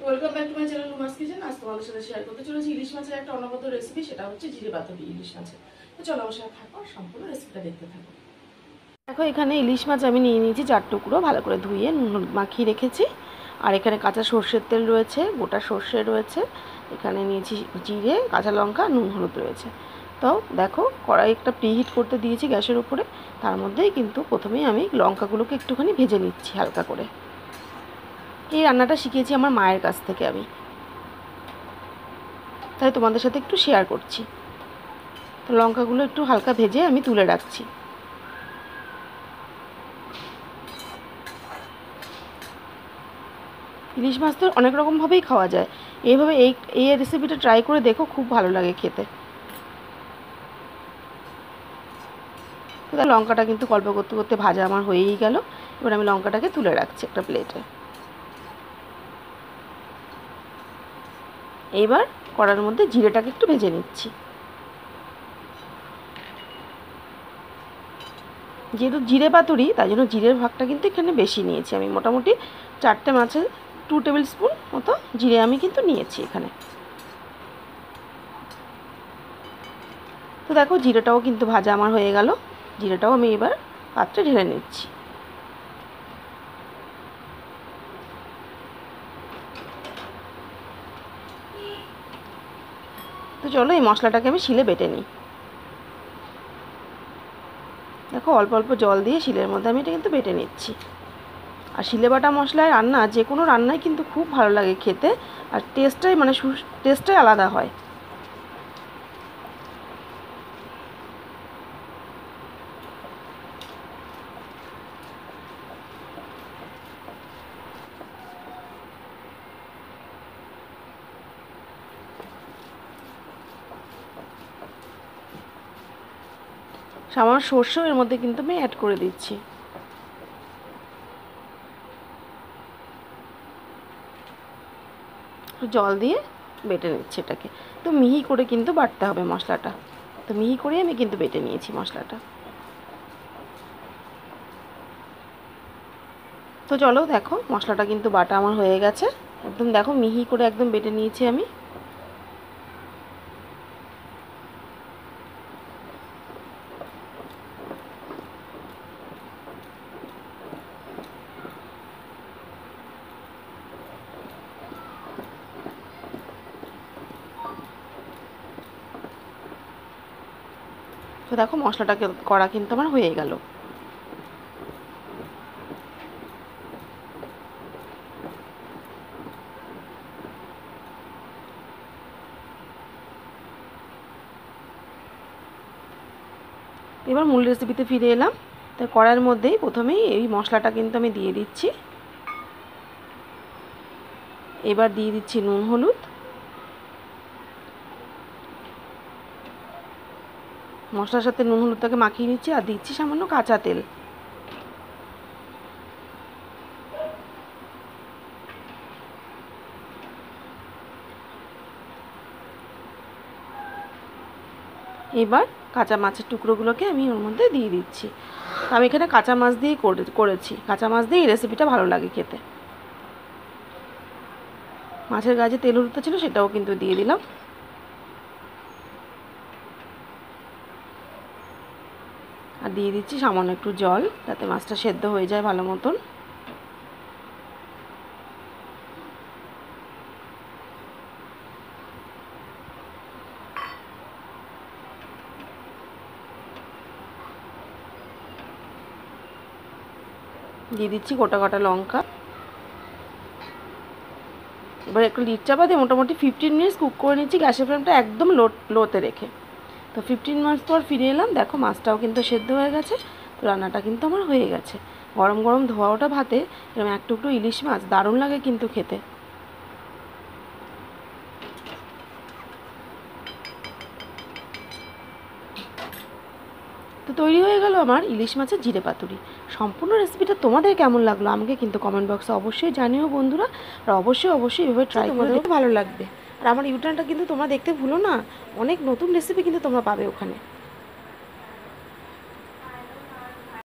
Welcome back to my channel রুমাস kitchen. আজ তোমাদের সাথে শেয়ার করতে চলেছি ইলিশ মাছের একটা অনবদ্য রেসিপি, সেটা হচ্ছে জিরে পাতুরি ইলিশ মাছের। তো চলো আমার সাথে থাকো, সম্পূর্ণ রেসিপিটা দেখতে থাকো। দেখো এখানে ইলিশ মাছ আমি নিয়ে নিয়েছি 4 টুকরো, ভালো করে ধুয়ে নুন মাখিয়ে রেখেছি। আর এখানে কাঁচা সর্ষের তেল রয়েছে, গোটা সর্ষে রয়েছে, এখানে নিয়েছি জিরে, কাঁচা লঙ্কা, নুন হলুদ রয়েছে। তো দেখো কড়াই একটা প্রিহিট করতে দিয়েছি গ্যাসের উপরে। তার মধ্যেই কিন্তু প্রথমেই আমি লঙ্কাগুলোকে একটুখানি ভেজে নিচ্ছি হালকা করে। এই রান্নাটা শিখেছি আমার মায়ের কাছ থেকে আমি, তাই তোমাদের সাথে একটু শেয়ার করছি। তো লঙ্কাগুলো একটু হালকা ভেজে আমি তুলে রাখছি। ইলিশ মাছ তো অনেক রকমভাবেই খাওয়া যায়, এইভাবে এই রেসিপিটা ট্রাই করে দেখো, খুব ভালো লাগে খেতে। তো লঙ্কাটা কিন্তু গল্প করতে করতে ভাজা আমার হয়েই গেল। এবার আমি লঙ্কাটাকে তুলে রাখছি একটা প্লেটে। এইবার কড়ার মধ্যে জিরেটাকে একটু ভেজে নিচ্ছি। যেহেতু জিরে পাতুরি, তাই জন্য জিরের ভাগটা কিন্তু এখানে বেশি নিয়েছি আমি। মোটামুটি 4টে মাছে 2 টেবিল স্পুন মতো জিরে আমি কিন্তু নিয়েছি এখানে। তো দেখো জিরেটাও কিন্তু ভাজা আমার হয়ে গেল। জিরেটাও আমি এবার পাত্রে ঢেলে নিচ্ছি। তো চলো এই মশলাটাকে আমি শিলে বেটে নিই। দেখো অল্প অল্প জল দিয়ে শিলের মধ্যে আমি এটা কিন্তু বেটে নিচ্ছি। আর শিলে বাটা মশলায় রান্না, যে কোনো রান্নাই কিন্তু খুব ভালো লাগে খেতে, আর টেস্টটাই আলাদা হয়। সামান্য সর্ষেও এর মধ্যে কিন্তু আমি অ্যাড করে দিচ্ছি। জল দিয়ে বেটে নিচ্ছি এটাকে। তো মিহি করে কিন্তু বাটতে হবে মশলাটা। তো মিহি করে আমি কিন্তু বেটে নিয়েছি মশলাটা। তো চলো দেখো মশলাটা কিন্তু বাটা আমার হয়ে গেছে একদম। দেখো মিহি করে একদম বেটে নিয়েছি আমি। তো দেখো মশলাটাকে করা কিন্তু আমার হয়ে গেল। এবার মূল রেসিপিতে ফিরে এলাম। তো কড়াইয়ের মধ্যেই প্রথমেই এই মশলাটা কিন্তু আমি দিয়ে দিচ্ছি। এবার দিয়ে দিচ্ছি নুন হলুদ, মশলার সাথে নুন হলুদটাকে মাখিয়ে নিচ্ছি। আর দিচ্ছি সামান্য কাঁচা তেল। এবার কাঁচা মাছের টুকরোগুলোকে আমি ওর মধ্যে দিয়ে দিচ্ছি। আমি এখানে কাঁচা মাছ দিয়েই করেছি। কাঁচা মাছ দিয়ে এই রেসিপিটা ভালো লাগে খেতে। মাছের গায়ে যে তেল হলুদটা ছিল সেটাও কিন্তু দিয়ে দিলাম। আর দিয়ে দিচ্ছি সামান্য একটু জল, যাতে মাছটা সেদ্ধ হয়ে যায় ভালো মতন। দিয়ে দিচ্ছি গোটা গোটা লঙ্কা। এবার একটু লিড চাপা দিয়ে মোটামুটি 15 মিনিটস কুক করে নিচ্ছি, গ্যাসের ফ্লেমটা একদম লোতে রেখে। তো 15 মিনিটস পর ফিরে এলাম। দেখো মাছটাও কিন্তু সেদ্ধ হয়ে গেছে। তো রান্নাটা কিন্তু আমার হয়ে গেছে। গরম গরম ধোয়া ওঠা ভাতে এরকম এক টুকরো ইলিশ মাছ দারুণ লাগে কিন্তু খেতে। তো তৈরি হয়ে গেল আমার ইলিশ মাছের জিরে পাতুরি। সম্পূর্ণ রেসিপিটা তোমাদের কেমন লাগলো আমাকে কিন্তু কমেন্ট বক্সে অবশ্যই জানিও বন্ধুরা। আর অবশ্যই এভাবে ট্রাই করে ভালো লাগবে। আর আমার ইউটিউবটা কিন্তু তোমরা দেখতে ভুলো না, অনেক নতুন রেসিপি কিন্তু তোমরা পাবে ওখানে।